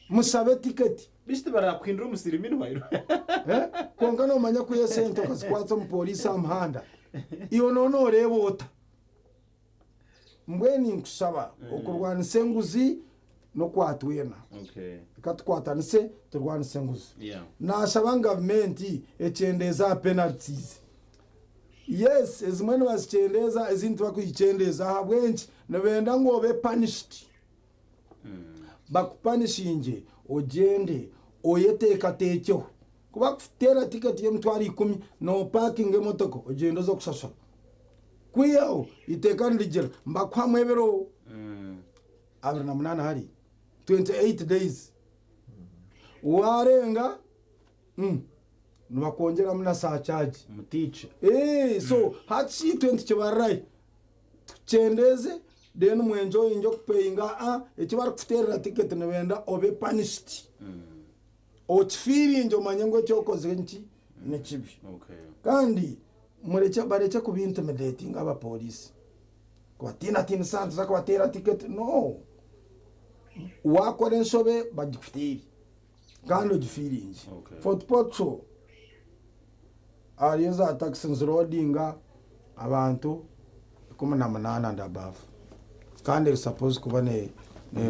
musabe ticket bishite barakwindura umusirimini wayo konka no manya kuye sente kazikwatsa mu polisi amhanda iyo nono rebota mbweni nkusaba okurwanisa enguzi no kwatwena katukwatanise turwanisa enguzi nasaba government echendeza penalties yes ezimwe bazichendeza ezintu bakuyichendeza habwenki nabenda ngo be punished bakupanishinje ogende oyeteka tekyo kuba kutera ticket y'emtwari 10 no parking emotoko ogendo zo kushasha kwiyo iteka ndigira mbakwamwebero abana munana hari 28 days warenga nubakongera muna saa charge mutiche so hachi 20 kibarai chendeze then mu enjoy injo kupeyinga ekibara kufutera ticket nebenda obe punished otfiri injo manyango cyokoze nki nekibi kandi bareke kubintimidating aba police kwatina santu zakwatera ticket no wakore nsobe bagifutiri kandi ogifiri inji football show ariza taxis roadinga abantu 18 and above kandi suppose kuba ne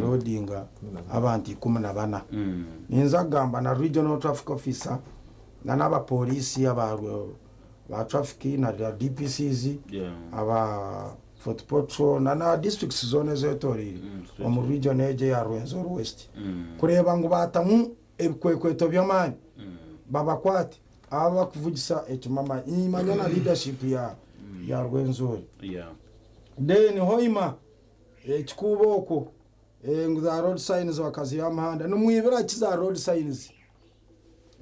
roadinga abantu 14 ninza gamba na regional traffic officer na naba polisi ba traffic na DPCs aba football show na districts zone zetori mu region eje ya Rwenzori West kureba ngo batamu ebikwekweto by'amani babakwate aba kuvugisa ekimama imanya na leadership ya Rwenzori then hoima ekikuboko nguza road signs wakazi y'amahanda numwibera kiza road signs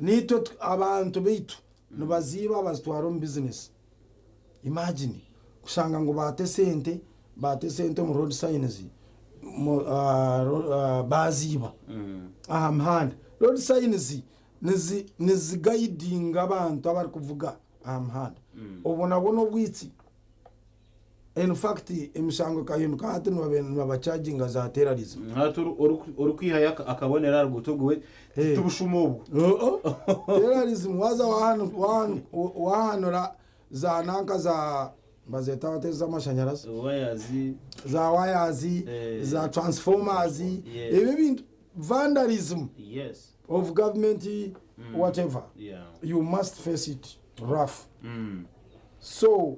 nito abantu bitu nubaziba bazitwara mu business imagine kushanga ngo bate sente mu road signs baziba amahanda road signs nizi guiding abantu abari kuvuga amahanda ubona bwitsi in fact emishango kahinduka hati nabacharginga za terrorism urukwihaya akabonera rugutuguwe tubushumubu terrorism waza wahanura za nanka za bazeta wateza amashanyarazi za wayazi za transformers ibi bintu vandalism of government whatever you must face it rough so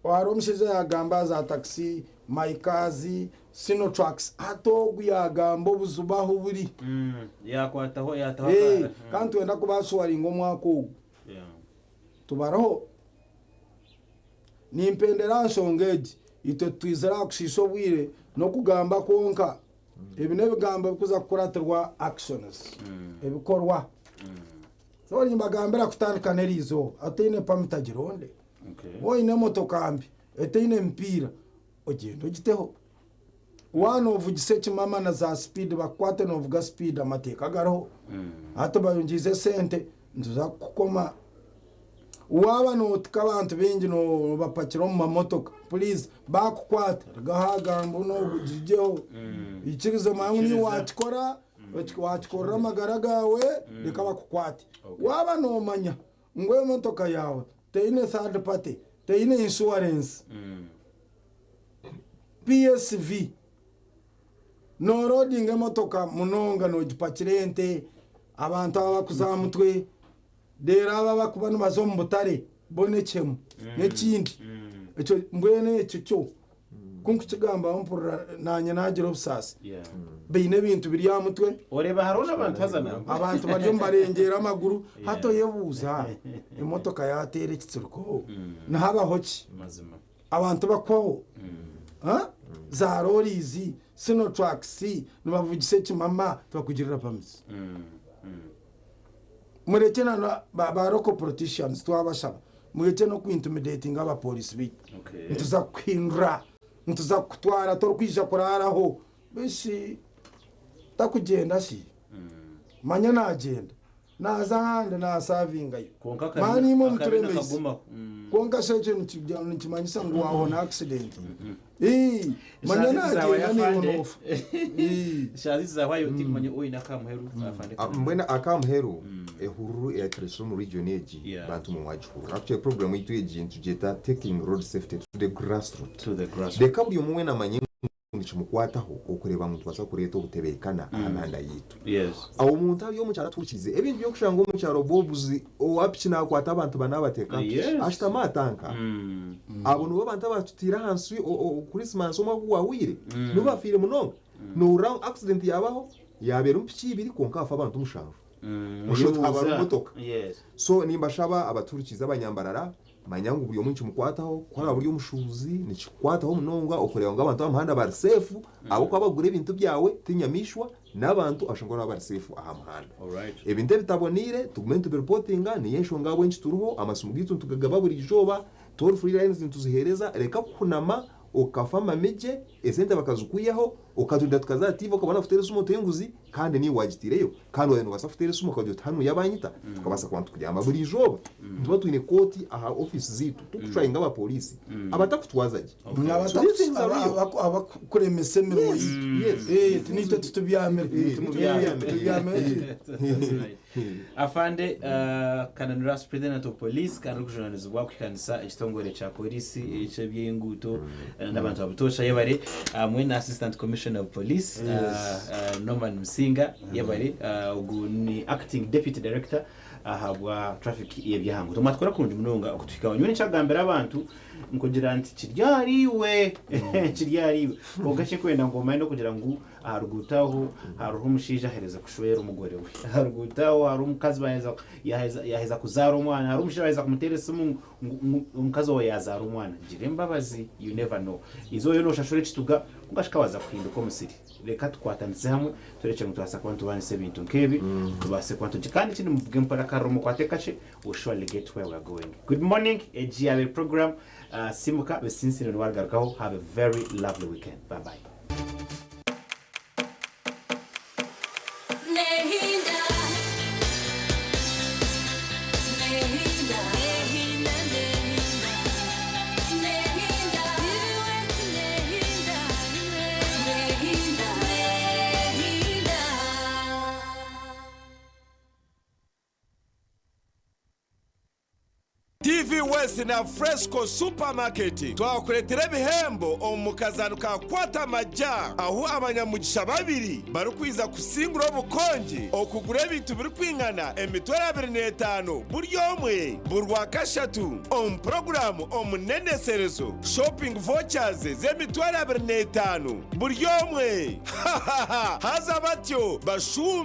waromsheza yagamba za taxi maikazi sino trucks atogu yagamba buzubaho buri yakwataho kandi wenda kubashwara ingomwako tubaraho nimpendera ahanshongeji ito twizera kushisho bwire no kugamba konka ebine bigamba bikuza kuratirwa actions ebikorwa so nyimagambera kutandika nerizo atine pamitagironde woine motokambi eteine mpira ogenda ogiteho wano ovugise kimama na za speed bakwate novuga speed amateka gariho hata bayongize sente ntuza kukoma waba notika abantu bengi no bapakira mu mamotoka please bakukwata gahagambo no bugijeho ikirizo mangu ni watikora amagara gawe reka bakukwate waba no manya ngwe motoka yawe teine third party teine insurance PSV no rodinga motoka munonga no gipakirente abantu abakuzamutwe dera abakubana bazo mu butare bonekemu n'ekindi eco mbwene eco kunku kigamba mpura nanye nagira obusasi beine ibintu biri ya mutwe oreba harona abantu hazana abantu baryo mbarengera amaguru hato yebuza imotoka yatere kitsuruko nahabaho ki mazima abantu bakwaho za lorizi sino taxi nubavugise kimama twakugirira pamisi mureke na ba local politicians twabashaba mureke no kuintimidating aba police bi ntuza kwindra ntuza kutwara torkwija kuraraho bishi takugenda shi manya nagenda naza hande na serving ayo mani mo muturemezi konka seje ntimanyisa ngo wabona accident manya nagenda ni onof shazi zawayo timanye oyi nakamuheru afande mbwena akamuheru ehuru ya Kisumu region eji bantu mu wajuru actually program yitu eji ntujeta taking road safety to the grassroots de kabuli omwena manye nichimukwataho okureba muntu basa kureta obutebekana amanda yitu aho muntu ayo mu cyara tukize ebintu byo kushanga mu cyaro bobuzi owapiki nakwata abantu banabateka ashitama atanka abo nubo abantu batutira hansi o Christmas omwa kuwawire nubafire munonga no round accident yabaho yabera umpiki ibiri konka afa abantu mushavu mushoto abarumotoka so nimba shaba abaturikiza abanyambarara manyangu buri omuntu mukwataho kwara buri omushuzi nikikwataho munonga okureba ngo abantu amahanda bari safe abo kwabagura ibintu byawe tinyamishwa n'abantu ashongora bari safe aha muhanda ebintu bitabonire tugumento reportinga ni yesho ngabo nchituruho amasumugitu tugagaba buri joba toll free lines ntuzihereza reka kunama okafama meje esente bakazukuyaho okatunda tukazativa ukabona futere sumo tenguzi kandi ni wagitireyo kandi wenu basafutere sumo kadiyo tanu yabanyita tukabasa kwantu kujyamba buri joba ntuba tuine koti aha office zitu tukutrainga aba police abatakutwazaje abakuremese mirimo tunite tutubyamere afande Kananura president of police kandi kujournalism bwa kwikanisa ekitongore cha polisi eche byenguto n'abantu abutosha yebare mwe na assistant commissioner of police Norman Musinga yebare uguni acting deputy director ahabwa traffic yebyahango tumatwara kunje munonga okutwika nyone cyagambira abantu nkugira nti kiryariwe ogashe kwenda ngoma no kugira ngo arugutaho haruho umushija hereza kushwera umugore we arugutaho haru umukazi yaheza kuzara umwana haru umushija yaheza kumuteresa umukazi we yazara umwana ngirembabazi you never know izo yo no shashore kituga ugashikabaza kuhinda ko musiri reka tukwatanitse hamwe tureke ngo twasa kwantu banise bintu nkebi tubase kwantu kandi kindi muvuge mpara karumo kwatekache we surely get where we are going. Good morning AGR program Sisiimuka besinsire nwargarukaho. Have a very lovely weekend. Bye bye. TV West na Fresco Supermarket twakuretera bihembo omukazano ka kwata maja aho abanyamugisha babiri barukwiza kusingura obukonje okugura ebintu biri kwingana emitwera 25 buri omwe burwa kashatu program omuneneserezo shopping vouchers z'emitwera 25 buri omwe haza batyo bashu